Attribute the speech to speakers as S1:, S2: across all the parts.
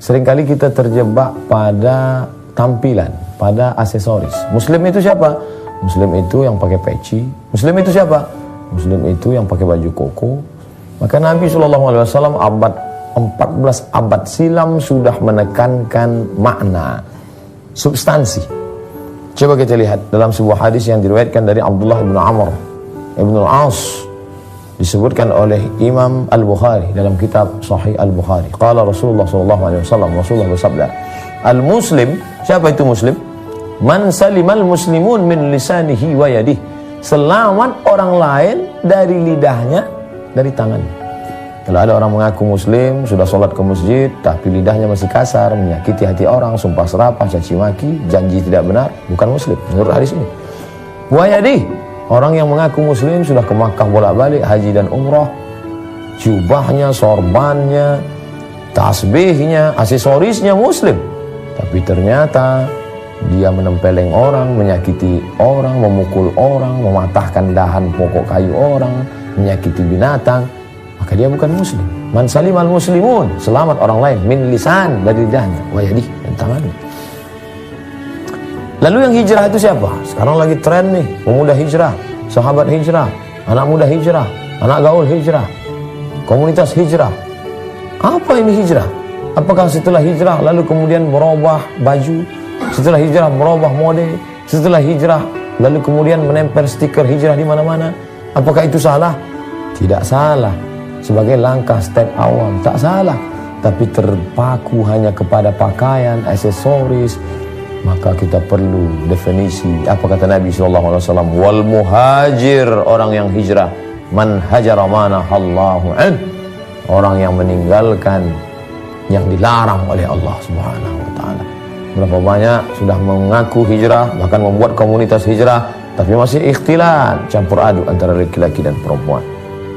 S1: Seringkali kita terjebak pada tampilan, pada aksesoris. Muslim itu siapa? Muslim itu yang pakai peci. Muslim itu siapa? Muslim itu yang pakai baju koko. Maka Nabi SAW abad 14 abad silam sudah menekankan makna, substansi. Coba kita lihat dalam sebuah hadis yang diriwayatkan dari Abdullah bin Amr ibn al-As, disebutkan oleh Imam Al-Bukhari dalam kitab Sahih Al-Bukhari. Qala Rasulullah SAW, Rasulullah bersabda, Al-Muslim, siapa itu Muslim? Man salimal muslimun min lisanihi wa yadihi. Selamat orang lain dari lidahnya, dari tangannya. Kalau ada orang mengaku Muslim, sudah sholat ke masjid, tapi lidahnya masih kasar, menyakiti hati orang, sumpah serapah, caci maki, janji tidak benar, bukan Muslim menurut hadis ini. Wa yadihi, orang yang mengaku Muslim sudah ke Makkah bolak-balik, haji dan umrah, jubahnya, sorbannya, tasbihnya, aksesorisnya Muslim, tapi ternyata dia menempeleng orang, menyakiti orang, memukul orang, mematahkan dahan pokok kayu orang, menyakiti binatang, maka dia bukan Muslim. Man salimal muslimun, selamat orang lain, min lisan, dari lidahnya, wa yadihi, dan tangannya. Lalu yang hijrah itu siapa? Sekarang lagi tren nih, pemuda hijrah, sahabat hijrah, anak muda hijrah, anak gaul hijrah, komunitas hijrah. Apa ini hijrah? Apakah setelah hijrah lalu kemudian merubah baju? Setelah hijrah merubah mode? Setelah hijrah lalu kemudian menempel stiker hijrah di mana-mana? Apakah itu salah? Tidak salah. Sebagai langkah step awal, tak salah. Tapi terpaku hanya kepada pakaian, aksesoris, maka kita perlu definisi. Apa kata Nabi SAW? Wal muhajir, orang yang hijrah, man hajara manahallahu an, orang yang meninggalkan yang dilarang oleh Allah Subhanahu wa taala. Berapa banyak sudah mengaku hijrah, bahkan membuat komunitas hijrah, tapi masih ikhtilat, campur aduk antara laki-laki dan perempuan.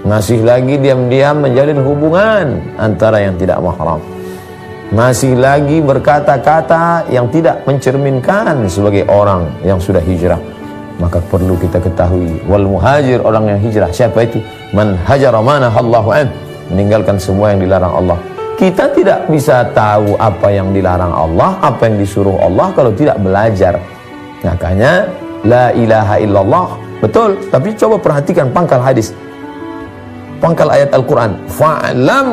S1: Masih lagi diam-diam menjalin hubungan antara yang tidak mahram. Masih lagi berkata-kata yang tidak mencerminkan sebagai orang yang sudah hijrah. Maka perlu kita ketahui, wal muhajir, orang yang hijrah, siapa itu? Man hajara manahallahu an, meninggalkan semua yang dilarang Allah. Kita tidak bisa tahu apa yang dilarang Allah, apa yang disuruh Allah kalau tidak belajar. Makanya la ilaha illallah, betul, tapi coba perhatikan pangkal hadis, pangkal ayat Al-Quran, fa'lam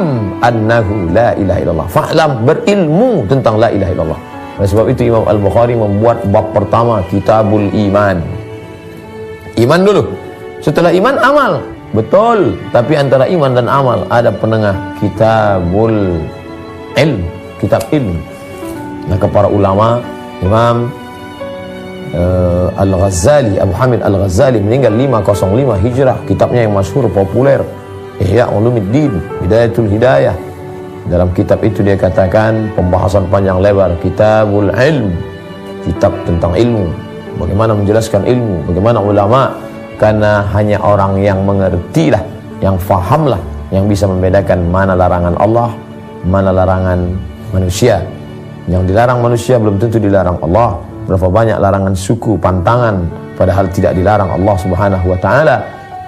S1: annahu la ilaha illallah. Fa'lam, berilmu tentang la ilaha illallah. Oleh sebab itu Imam Al-Bukhari membuat bab pertama, Kitabul Iman. Iman dulu, setelah iman amal. Betul, tapi antara iman dan amal ada penengah, Kitabul Ilm, kitab ilmu. Maka para ulama, Imam Al-Ghazali, Abu Hamid Al-Ghazali meninggal 505 Hijrah, kitabnya yang masyhur populer, Ihya Ulumuddin, Hidayatul Hidayah. Dalam kitab itu dia katakan pembahasan panjang lebar, Kitabul Ilm, kitab tentang ilmu, bagaimana menjelaskan ilmu, bagaimana ulama. Karena hanya orang yang mengertilah, yang fahamlah, yang bisa membedakan mana larangan Allah, mana larangan manusia. Yang dilarang manusia belum tentu dilarang Allah. Berapa banyak larangan suku, pantangan, padahal tidak dilarang Allah Subhanahu wa ta'ala.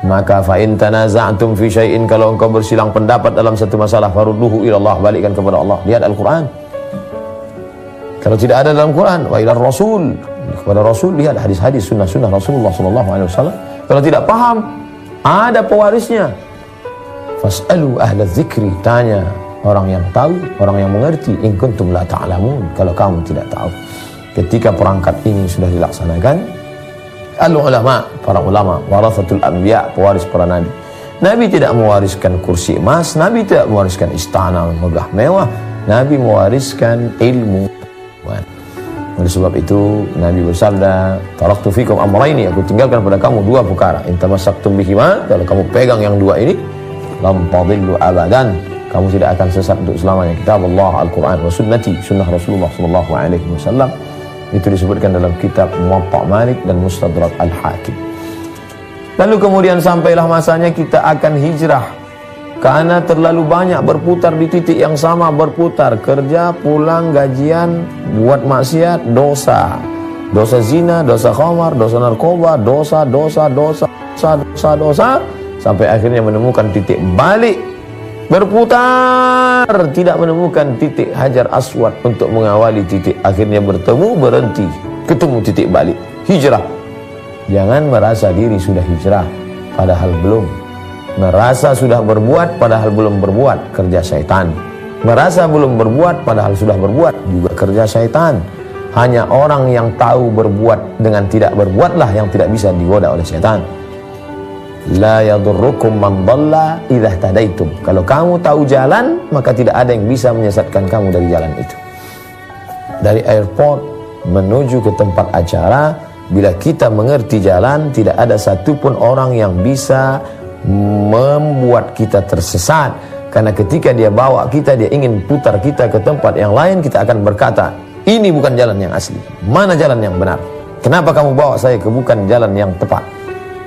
S1: Maka fa in tanaza'tum fi syai'in, kalau engkau bersilang pendapat dalam satu masalah, farudduhu ila Allah, balikkan kepada Allah. Lihat Al-Quran. Kalau tidak ada dalam Quran, wa ila Rasul, kepada Rasul, lihat hadis-hadis, sunnah-sunnah Rasulullah SAW. Kalau tidak paham, ada pewarisnya. Fas'alu ahla dzikri, tanya orang yang tahu, orang yang mengerti. In kuntum la ta'lamun, kalau kamu tidak tahu. Ketika perangkat ini sudah dilaksanakan, al-ulama, para ulama, warathatul anbiya, pewaris para nabi. Nabi tidak mewariskan kursi emas, Nabi tidak mewariskan istana megah mewah, Nabi mewariskan ilmu. Oleh sebab itu Nabi bersabda, taraktu fikum amrayni, aku tinggalkan pada kamu dua perkara, in tamassaktum bihima, kalau kamu pegang yang dua ini, lam tadillu abadan, kamu tidak akan sesat untuk selamanya. Kitab Allah, Al-Quran, wa sunnati, sunnah Rasulullah SAW. Itu disebutkan dalam kitab Muwatta Malik dan Mustadrak Al-Hakim. Lalu kemudian sampailah masanya kita akan hijrah, karena terlalu banyak berputar di titik yang sama, berputar, kerja, pulang, gajian, buat maksiat, dosa. Dosa zina, dosa khamar, dosa narkoba, dosa, sampai akhirnya menemukan titik balik berputar, tidak menemukan titik Hajar Aswad untuk mengawali titik. Akhirnya bertemu, berhenti, ketemu titik balik, hijrah. Jangan merasa diri sudah hijrah padahal belum. Merasa sudah berbuat padahal belum berbuat, kerja syaitan. Merasa belum berbuat padahal sudah berbuat, juga kerja syaitan. Hanya orang yang tahu berbuat dengan tidak berbuatlah yang tidak bisa digoda oleh syaitan. La yadurrukum man dhalla idza tadaitum. Kalau kamu tahu jalan, maka tidak ada yang bisa menyesatkan kamu dari jalan itu. Dari airport menuju ke tempat acara, bila kita mengerti jalan, tidak ada satupun orang yang bisa membuat kita tersesat. Karena ketika dia bawa kita, dia ingin putar kita ke tempat yang lain, kita akan berkata, ini bukan jalan yang asli. Mana jalan yang benar? Kenapa kamu bawa saya ke bukan jalan yang tepat?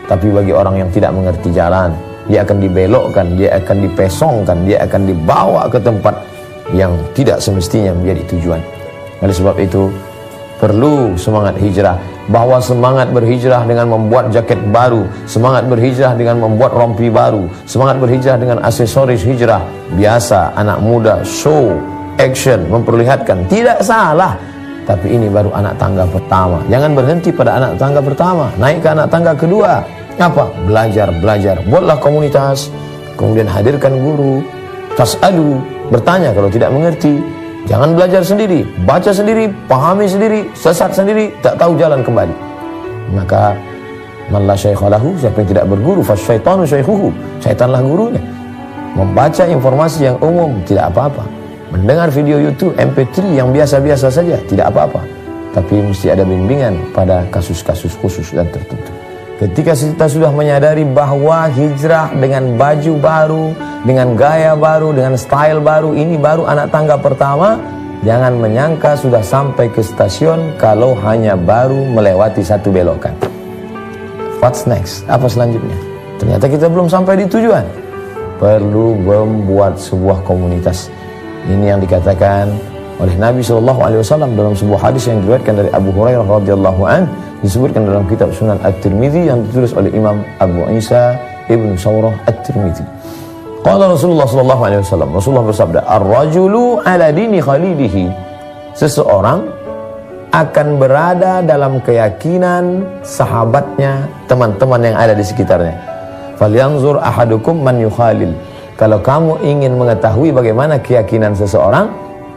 S1: Tapi bagi orang yang tidak mengerti jalan, dia akan dibelokkan, dia akan dipesongkan, dia akan dibawa ke tempat yang tidak semestinya menjadi tujuan. Oleh sebab itu, perlu semangat hijrah. Bahwa semangat berhijrah dengan membuat jaket baru, semangat berhijrah dengan membuat rompi baru, semangat berhijrah dengan aksesoris hijrah biasa, anak muda, show, action, memperlihatkan, tidak salah. Tapi ini baru anak tangga pertama. Jangan berhenti pada anak tangga pertama, naik ke anak tangga kedua. Apa? Belajar. Buatlah komunitas, kemudian hadirkan guru, tas'alu, bertanya kalau tidak mengerti. Jangan belajar sendiri, baca sendiri, pahami sendiri, sesat sendiri, tak tahu jalan kembali. Maka man la syaikha lahu, siapa yang tidak berguru, fasyaitanu syaikhuhu, syaitanlah gurunya. Membaca informasi yang umum tidak apa-apa. Mendengar video YouTube MP3 yang biasa-biasa saja tidak apa-apa. Tapi mesti ada bimbingan pada kasus-kasus khusus dan tertentu. Ketika kita sudah menyadari bahwa hijrah dengan baju baru, dengan gaya baru, dengan style baru, ini baru anak tangga pertama, jangan menyangka sudah sampai ke stasiun kalau hanya baru melewati satu belokan. What's next? Apa selanjutnya? Ternyata kita belum sampai di tujuan. Perlu membuat sebuah komunitas. Ini yang dikatakan oleh Nabi SAW dalam sebuah hadis yang diriwayatkan dari Abu Hurairah radhiyallahu an, disebutkan dalam kitab Sunan At-Tirmidzi yang ditulis oleh Imam Abu Isa Ibn Sawrah At-Tirmidzi. Qala Rasulullah SAW, Rasulullah bersabda, ar-rajulu ala dini khalilihi. Seseorang akan berada dalam keyakinan sahabatnya, teman-teman yang ada di sekitarnya. Falyanzur ahadukum man yukhalil. Kalau kamu ingin mengetahui bagaimana keyakinan seseorang,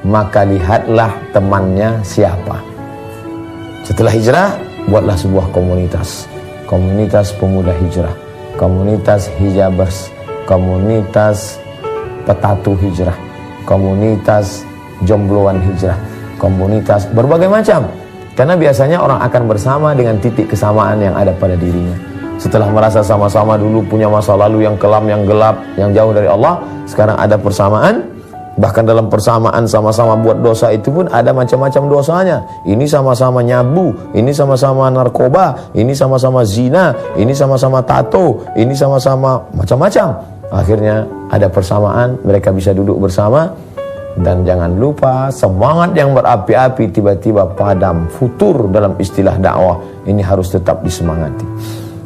S1: maka lihatlah temannya siapa. Setelah hijrah, buatlah sebuah komunitas. Komunitas pemuda hijrah, komunitas hijabers, komunitas petatu hijrah, komunitas jombloan hijrah, komunitas berbagai macam. Karena biasanya orang akan bersama dengan titik kesamaan yang ada pada dirinya. Setelah merasa sama-sama dulu punya masa lalu yang kelam, yang gelap, yang jauh dari Allah, sekarang ada persamaan. Bahkan dalam persamaan sama-sama buat dosa itu pun ada macam-macam dosanya. Ini sama-sama nyabu, ini sama-sama narkoba, ini sama-sama zina, ini sama-sama tato, ini sama-sama macam-macam. Akhirnya ada persamaan, mereka bisa duduk bersama. Dan jangan lupa, semangat yang berapi-api tiba-tiba padam, futur dalam istilah dakwah. Ini harus tetap disemangati.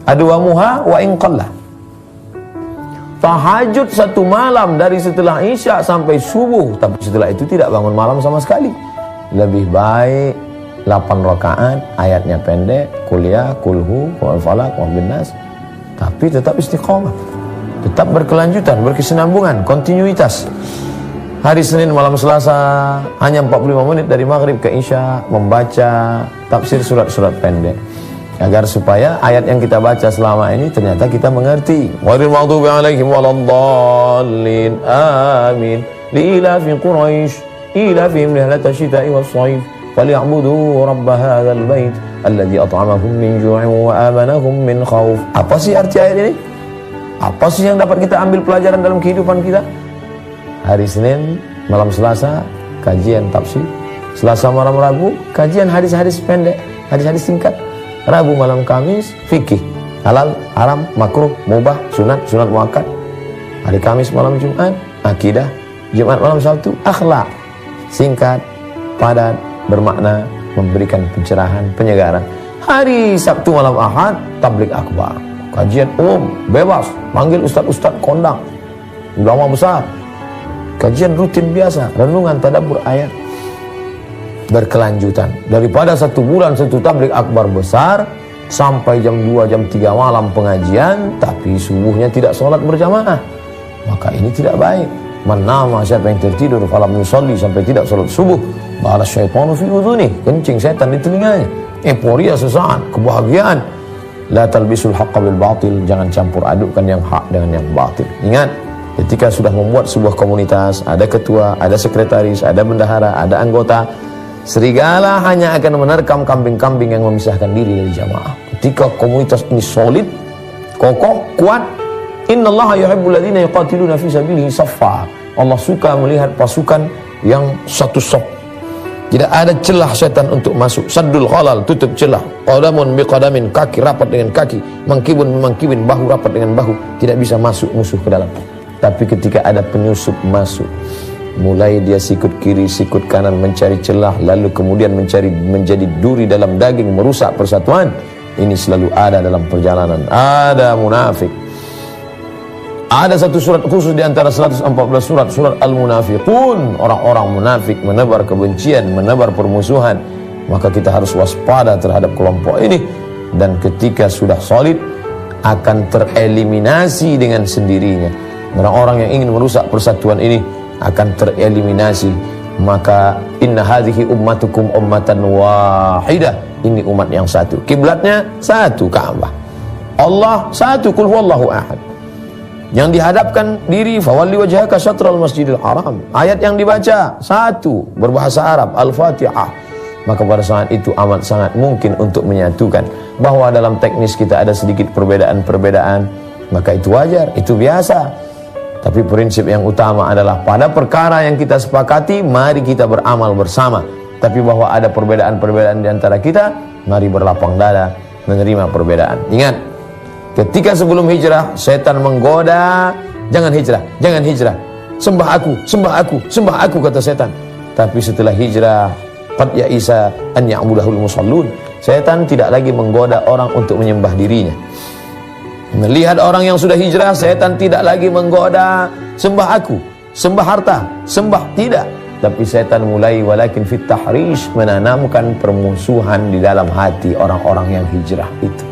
S1: Adwamuha wa in qalla. Tahajud satu malam dari setelah isya sampai subuh, tapi setelah itu tidak bangun malam sama sekali. Lebih baik 8 rakaat, ayatnya pendek, kuliah, kulhu, wal falak, wal binnas, tapi tetap istiqomah, tetap berkelanjutan, berkesinambungan, kontinuitas. Hari Senin malam Selasa hanya 45 menit dari maghrib ke isya membaca tafsir surat-surat pendek, agar supaya ayat yang kita baca selama ini ternyata kita mengerti. Ghairil maghdubi 'alaihim waladdallin. Amin. Liilafi Quraisy, ilafihim rihlatash shita'i was-shayf, falyabudu rabb hadzal bait alladzi at'amahum min ju'in wa amanahum min khauf. Apa sih arti ayat ini? Apa sih yang dapat kita ambil pelajaran dalam kehidupan kita? Hari Senin malam Selasa kajian tafsir, Selasa malam Rabu kajian hadis-hadis pendek, hadis-hadis singkat. Rabu malam Kamis fikih, halal, haram, makruh, mubah, sunat, sunat muakkad. Hari Kamis malam Jumat akidah, Jumat malam Sabtu akhlak. Singkat, padat, bermakna, memberikan pencerahan, penyegaran. Hari Sabtu malam Ahad tabligh akbar, kajian umum, bebas, panggil ustaz-ustaz kondang, ulama besar, kajian rutin biasa, renungan, tadabbur ayat berkelanjutan. Daripada 1 bulan 1 tabligh akbar besar sampai jam 2, jam 3 malam pengajian, tapi subuhnya tidak sholat berjamaah, maka ini tidak baik. Manama, siapa yang tertidur falam yusalli, sampai tidak sholat subuh, balas syaitanu fi udhunih, kencing setan di telinganya. Euforia sesaat, kebahagiaan. La talbisul haqqa bil batil, jangan campur adukkan yang hak dengan yang batil. Ingat, ketika sudah membuat sebuah komunitas, ada ketua, ada sekretaris, ada bendahara, ada anggota, serigala hanya akan menerkam kambing-kambing yang memisahkan diri dari jamaah. Ketika komunitas ini solid, kokoh, kuat, innallaha yuhibbul ladzina yuqatiluna fi sabilihi saffa. Allah suka melihat pasukan yang satu saf. Tidak ada celah setan untuk masuk. Saddul khalal, tutup celah. Qadamun biqadamin, kaki rapat dengan kaki, mangkibun bimangkibin, bahu rapat dengan bahu. Tidak bisa masuk musuh ke dalam. Tapi ketika ada penyusup masuk, mulai dia sikut kiri, sikut kanan mencari celah, lalu kemudian menjadi duri dalam daging, merusak persatuan. Ini selalu ada dalam perjalanan. Ada munafik. Ada satu surat khusus di antara 114 surat, surat Al-Munafiqun. Orang-orang munafik menebar kebencian, menebar permusuhan. Maka kita harus waspada terhadap kelompok ini. Dan ketika sudah solid, akan tereliminasi dengan sendirinya. Orang-orang yang ingin merusak persatuan ini akan tereliminasi. Maka inna hadhihi ummatukum ummatan wahidah, ini umat yang satu, kiblatnya satu, Ka'bah, Allah satu, qul huwallahu ahad. Yang dihadapkan diri fawalli wajhaka syatral masjidil haram, ayat yang dibaca satu, berbahasa Arab, Al-Fatihah. Maka pada saat itu amat sangat mungkin untuk menyatukan. Bahwa dalam teknis kita ada sedikit perbedaan-perbedaan, maka itu wajar, itu biasa. Tapi prinsip yang utama adalah pada perkara yang kita sepakati, mari kita beramal bersama. Tapi bahwa ada perbedaan-perbedaan di antara kita, mari berlapang dada menerima perbedaan. Ingat, ketika sebelum hijrah, setan menggoda, jangan hijrah, jangan hijrah, sembah aku, sembah aku, sembah aku, kata setan. Tapi setelah hijrah, qad ya'isa an ya'budahul musallun, setan tidak lagi menggoda orang untuk menyembah dirinya. Melihat orang yang sudah hijrah, setan tidak lagi menggoda, sembah aku, sembah harta, sembah, tidak. Tapi setan mulai walakin fit tahrish, menanamkan permusuhan di dalam hati orang-orang yang hijrah itu.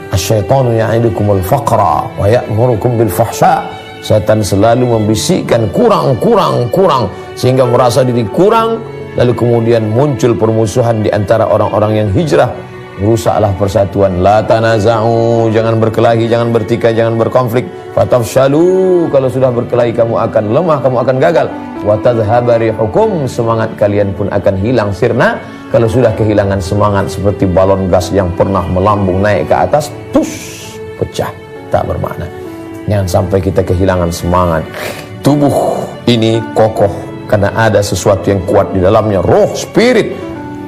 S1: Asyaitanu ya'idukumul faqra wa ya'murukum bil fahsya. Setan selalu membisikkan kurang, sehingga merasa diri kurang, lalu kemudian muncul permusuhan di antara orang-orang yang hijrah. Rusaklah persatuan. La tanaza'u, jangan berkelahi, jangan bertikai, jangan berkonflik. Fatafshalu, kalau sudah berkelahi kamu akan lemah, kamu akan gagal. Wa tadhhaba rihukum, semangat kalian pun akan hilang sirna. Kalau sudah kehilangan semangat seperti balon gas yang pernah melambung naik ke atas, tus, pecah, tak bermakna. Jangan sampai kita kehilangan semangat. Tubuh ini kokoh karena ada sesuatu yang kuat di dalamnya, roh, spirit.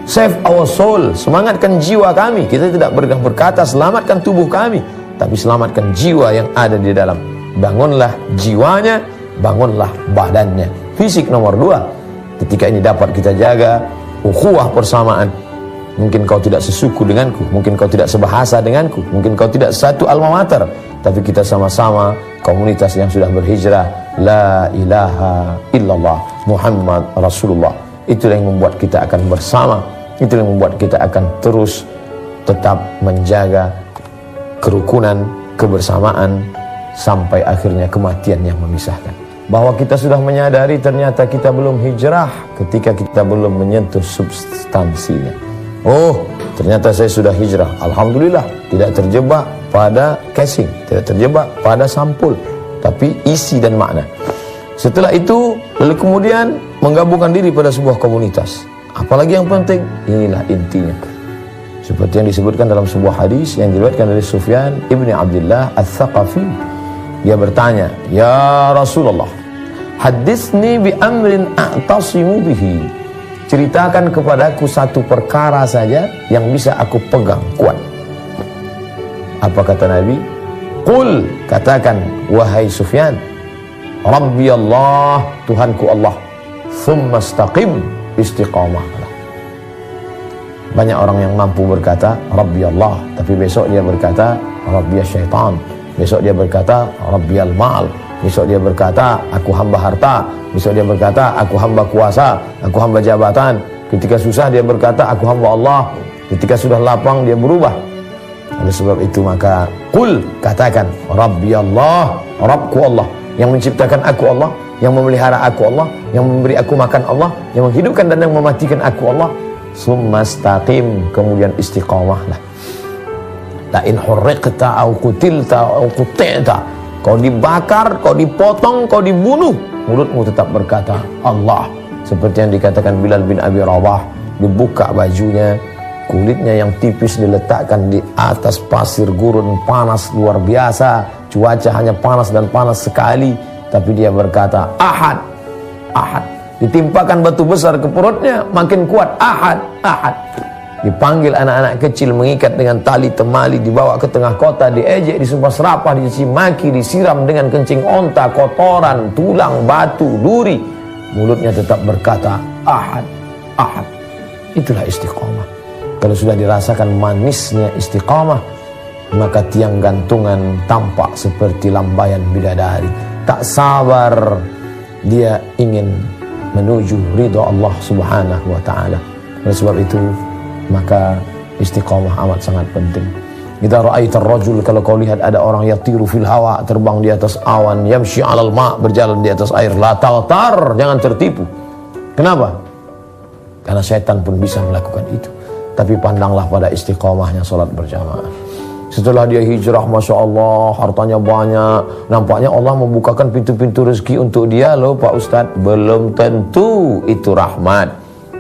S1: Save our soul, semangatkan jiwa kami. Kita tidak berkata selamatkan tubuh kami, tapi selamatkan jiwa yang ada di dalam. Bangunlah jiwanya, bangunlah badannya. Fisik nomor 2. Ketika ini dapat kita jaga, ukhuwah persamaan. Mungkin kau tidak sesuku denganku, mungkin kau tidak sebahasa denganku, mungkin kau tidak satu alma mater, tapi kita sama-sama komunitas yang sudah berhijrah. La ilaha illallah Muhammad Rasulullah. Itulah yang membuat kita akan bersama. Itulah yang membuat kita akan terus tetap menjaga kerukunan, kebersamaan, sampai akhirnya kematian yang memisahkan. Bahwa kita sudah menyadari ternyata kita belum hijrah ketika kita belum menyentuh substansinya. Oh, ternyata saya sudah hijrah, alhamdulillah. Tidak terjebak pada casing, tidak terjebak pada sampul, tapi isi dan makna. Setelah itu, lalu kemudian menggabungkan diri pada sebuah komunitas. Apalagi yang penting, inilah intinya. Seperti yang disebutkan dalam sebuah hadis yang diriwayatkan dari Sufyan ibni Abdullah Al-Thaqafi. Dia bertanya, ya Rasulullah, hadisni bi amrin a'tasimu bihi. Ceritakan kepadaku satu perkara saja yang bisa aku pegang kuat. Apa kata Nabi? Qul, katakan, wahai Sufyan, Rabbi Allah, Tuhanku Allah, thumma istaqim, istiqamahlah. Banyak orang yang mampu berkata Rabbi Allah, tapi besok dia berkata Rabbi syaitan, besok dia berkata Rabbi al-mal, Besok dia berkata, aku hamba harta. Besok dia berkata, aku hamba kuasa, aku hamba jabatan. Ketika susah dia berkata, aku hamba Allah. Ketika sudah lapang dia berubah. Oleh sebab itu maka qul, katakan, Rabbi Allah, Rabbku Allah, yang menciptakan aku Allah, yang memelihara aku Allah, yang memberi aku makan Allah, yang menghidupkan dan yang mematikan aku Allah. Summastaqim, kemudian istiqamahlah. La in hurriqta au qutilta au quti'ta, kau dibakar, kau dipotong, kau dibunuh, mulutmu tetap berkata Allah. Seperti yang dikatakan Bilal bin Abi Rabah, dibuka bajunya, kulitnya yang tipis diletakkan di atas pasir gurun panas luar biasa, cuaca hanya panas dan panas sekali, tapi dia berkata Ahad, Ahad. Ditimpakan batu besar ke perutnya, makin kuat, Ahad, Ahad. Dipanggil anak-anak kecil, mengikat dengan tali temali, dibawa ke tengah kota, diejek, disumpah serapah, dicaci maki, disiram dengan kencing onta, kotoran, tulang, batu, duri. Mulutnya tetap berkata Ahad, Ahad. Itulah istiqamah. Kalau sudah dirasakan manisnya istiqamah, maka tiang gantungan tampak seperti lambaian bidadari. Tak sabar dia ingin menuju ridha Allah subhanahu wa ta'ala. Oleh sebab itu maka istiqamah amat sangat penting. Idza ra'aitar rajul, kalau kau lihat ada orang yatiru fil hawa, terbang di atas awan, yamshi 'alal ma', berjalan di atas air, la taghtar, jangan tertipu. Kenapa? Karena setan pun bisa melakukan itu. Tapi pandanglah pada istiqamahnya salat berjamaah. Setelah dia hijrah, Masya Allah, hartanya banyak, nampaknya Allah membukakan pintu-pintu rezeki untuk dia loh Pak Ustadz. Belum tentu itu rahmat,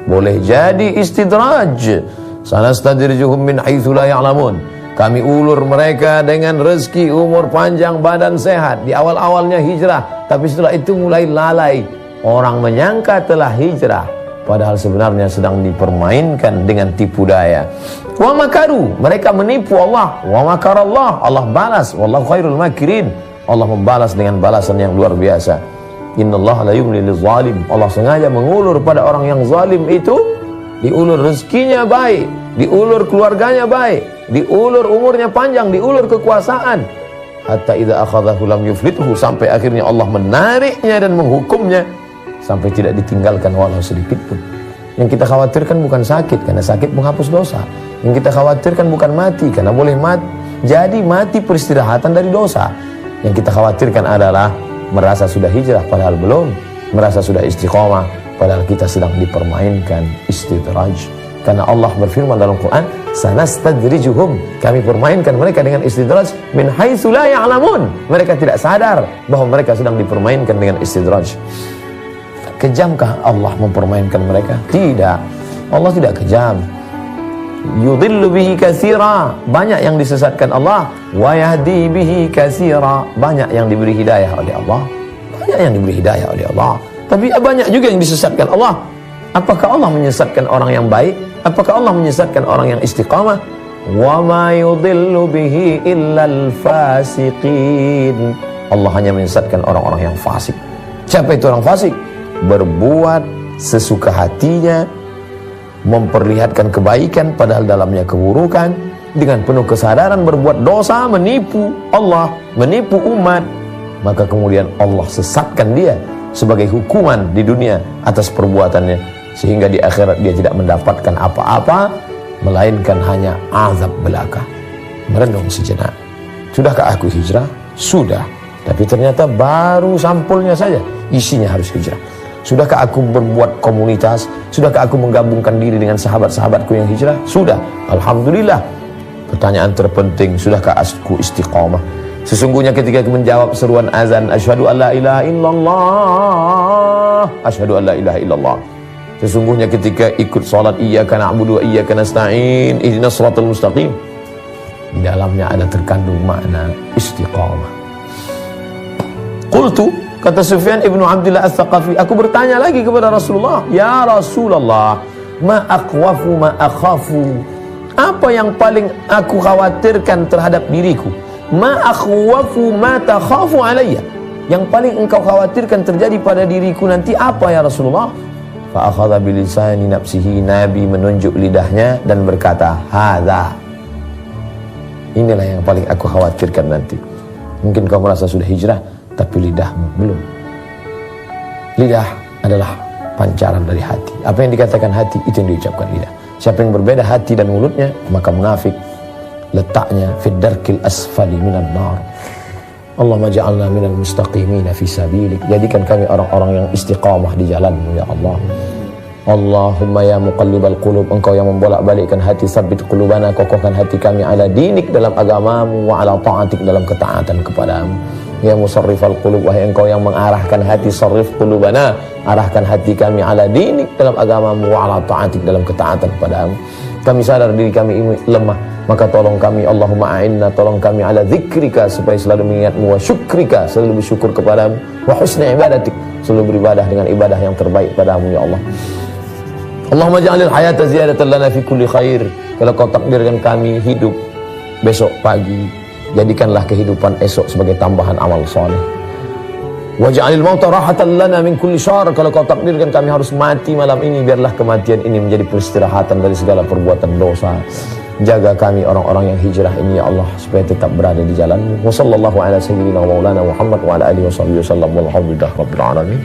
S1: boleh jadi istidraj. Sanastadrijuhum min haitsu la ya'lamun. Kami ulur mereka dengan rezeki, umur panjang, badan sehat. Di awal-awalnya hijrah, tapi setelah itu mulai lalai. Orang menyangka telah hijrah, padahal sebenarnya sedang dipermainkan dengan tipu daya. Wa makaru, mereka menipu Allah. Wa makarallah, Allah balas. Wallahu khairul makirin, Allah membalas dengan balasan yang luar biasa. Innallaha la yumli lizalim, Allah sengaja mengulur pada orang yang zalim itu. Diulur rezekinya baik, diulur keluarganya baik, diulur umurnya panjang, diulur kekuasaan. Hatta idza akhadhahu lam yuflithu, sampai akhirnya Allah menariknya dan menghukumnya sampai tidak ditinggalkan walau sedikit pun. Yang kita khawatirkan bukan sakit, karena sakit menghapus dosa. Yang kita khawatirkan bukan mati, karena boleh jadi mati peristirahatan dari dosa. Yang kita khawatirkan adalah merasa sudah hijrah padahal belum, merasa sudah istiqomah padahal kita sedang dipermainkan, istidraj. Karena Allah berfirman dalam Quran, sanastadrijuhum, kami permainkan mereka dengan istidraj, min haitsu la ya'lamun, mereka tidak sadar bahwa mereka sedang dipermainkan dengan istidraj. Kejamkah Allah mempermainkan mereka? Tidak, Allah tidak kejam. Yudhillu bihi katsira, banyak yang disesatkan Allah. Wa yahdi bihi katsira, banyak yang diberi hidayah oleh Allah. Banyak yang diberi hidayah oleh Allah, tapi banyak juga yang disesatkan Allah. Apakah Allah menyesatkan orang yang baik? Apakah Allah menyesatkan orang yang istiqamah? Wa ma yudhillu bihi illal fasiqin, Allah hanya menyesatkan orang-orang yang fasik. Siapa itu orang fasik? Berbuat sesuka hatinya, memperlihatkan kebaikan padahal dalamnya keburukan, dengan penuh kesadaran berbuat dosa, menipu Allah, menipu umat. Maka kemudian Allah sesatkan dia sebagai hukuman di dunia atas perbuatannya, sehingga di akhirat dia tidak mendapatkan apa-apa melainkan hanya azab belaka. Merenung sejenak, sudahkah aku hijrah? Sudah, tapi ternyata baru sampulnya saja, isinya harus hijrah. Sudahkah aku berbuat komunitas? Sudahkah aku menggabungkan diri dengan sahabat-sahabatku yang hijrah? Sudah, alhamdulillah. Pertanyaan terpenting, sudahkah aku istiqamah? Sesungguhnya ketika aku menjawab seruan azan, asyhadu an la ilaha illallah, asyhadu an la ilaha illallah. Sesungguhnya ketika ikut salat iyyaka na'budu wa iyyaka nasta'in, ihdinas shiratal mustaqim, di dalamnya ada terkandung makna istiqamah. Qultu, kata Sufyan ibnu Abdillah Ats-Tsaqafi, aku bertanya lagi kepada Rasulullah, ya Rasulullah, ma aqwafu ma akhafu, apa yang paling aku khawatirkan terhadap diriku? Ma akhwafu ma takhafu alayya, yang paling engkau khawatirkan terjadi pada diriku nanti apa ya Rasulullah? Fa akhadha bilisani nafsihi, Nabi menunjuk lidahnya dan berkata, hadza, inilah yang paling aku khawatirkan nanti. Mungkin kau merasa sudah hijrah, tapi lidahmu belum. Lidah adalah pancaran dari hati. Apa yang dikatakan hati, itu yang diucapkan lidah. Siapa yang berbeda hati dan mulutnya, maka munafik. Letaknya fid darkil asfali minan nar. Allahumma ja'alna minal mustaqimina fi sabilik. Jadikan kami orang-orang yang istiqamah di jalanmu ya Allah. Allahumma ya muqallibal qulub, engkau yang membolak-balikkan hati, sabbit qulubana, kokohkan hati kami ala dinik, dalam agamamu, wa ala ta'atik, dalam ketaatan kepadamu. Ya musarrifal qulub, wahai engkau yang mengarahkan hati, sarrif qulubana, arahkan hati kami ala dinik, dalam agamamu, wa ala ta'atik, dalam ketaatan kepadamu. Kami sadar diri kami lemah, maka tolong kami, Allahumma a'inna, tolong kami ala zikrika, supaya selalu mengingatmu, wa syukrika, selalu bersyukur kepadamu, wa husni ibadatik, selalu beribadah dengan ibadah yang terbaik padamu ya Allah. Allahumma ja'alil hayata ziyadatan lana fi kulli khair. Kalau kau takdirkan kami hidup besok pagi, jadikanlah kehidupan esok sebagai tambahan amal soleh. Waj'alil mauta rahatan lana min kulli syarr. Kalau kau takdirkan kami harus mati malam ini, biarlah kematian ini menjadi peristirahatan dari segala perbuatan dosa. Jaga kami orang-orang yang hijrah ini ya Allah, supaya tetap berada di jalan-Mu. Wa sallallahu ala sayyidina wa maulana Muhammad wa ala alihi wa sahbihi wasallam. Walhamdulillah rabbil alamin.